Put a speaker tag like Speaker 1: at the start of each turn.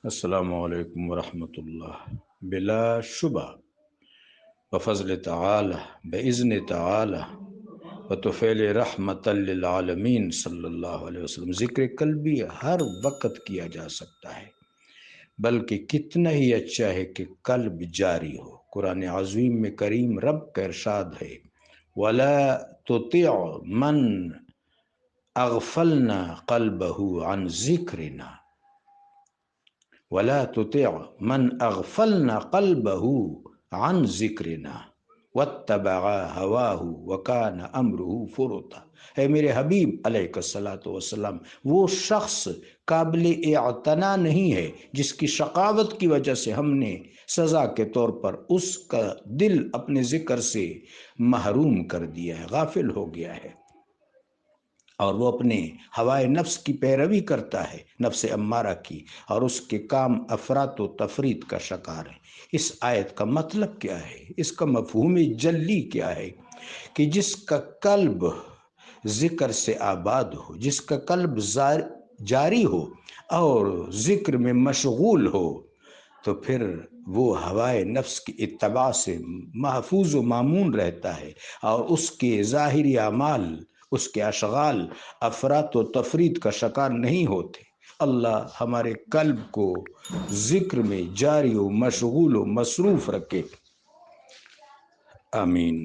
Speaker 1: السلام علیکم ورحمۃ اللہ۔ بلا شبہ بفضل تعالی بإذن تعالی وتفعیل رحمت للعالمین صلی اللہ علیہ وسلم ذکر قلبی ہر وقت کیا جا سکتا ہے، بلکہ کتنا ہی اچھا ہے کہ قلب جاری ہو۔ قرآن عظیم میں کریم رب کا ارشاد ہے، وَلَا تُطِعْ مَنْ أَغْفَلْنَا قَلْبَهُ عَنْ ذِكْرِنَا وَلَا تُطِعْ مَنْ أَغْفَلْنَا قَلْبَهُ عَنْ ذِكْرِنَا وَاتَّبَعَ هَوَاهُ وَكَانَ أَمْرُهُ فُرُطًا۔ اے میرے حبیب علیہ الصلوۃ والسلام، وہ شخص قابل اعتنا نہیں ہے جس کی شقاوت کی وجہ سے ہم نے سزا کے طور پر اس کا دل اپنے ذکر سے محروم کر دیا ہے، غافل ہو گیا ہے، اور وہ اپنے ہوائے نفس کی پیروی کرتا ہے، نفس امارہ کی، اور اس کے کام افراط و تفریط کا شکار ہے۔ اس آیت کا مطلب کیا ہے؟ اس کا مفہوم جلی کیا ہے؟ کہ جس کا قلب ذکر سے آباد ہو، جس کا قلب جاری ہو اور ذکر میں مشغول ہو، تو پھر وہ ہوائے نفس کی اتباع سے محفوظ و مامون رہتا ہے، اور اس کے ظاہری اعمال، اس کے اشغال افراط و تفریط کا شکار نہیں ہوتے۔ اللہ ہمارے قلب کو ذکر میں جاری و مشغول و مصروف رکھے، آمین۔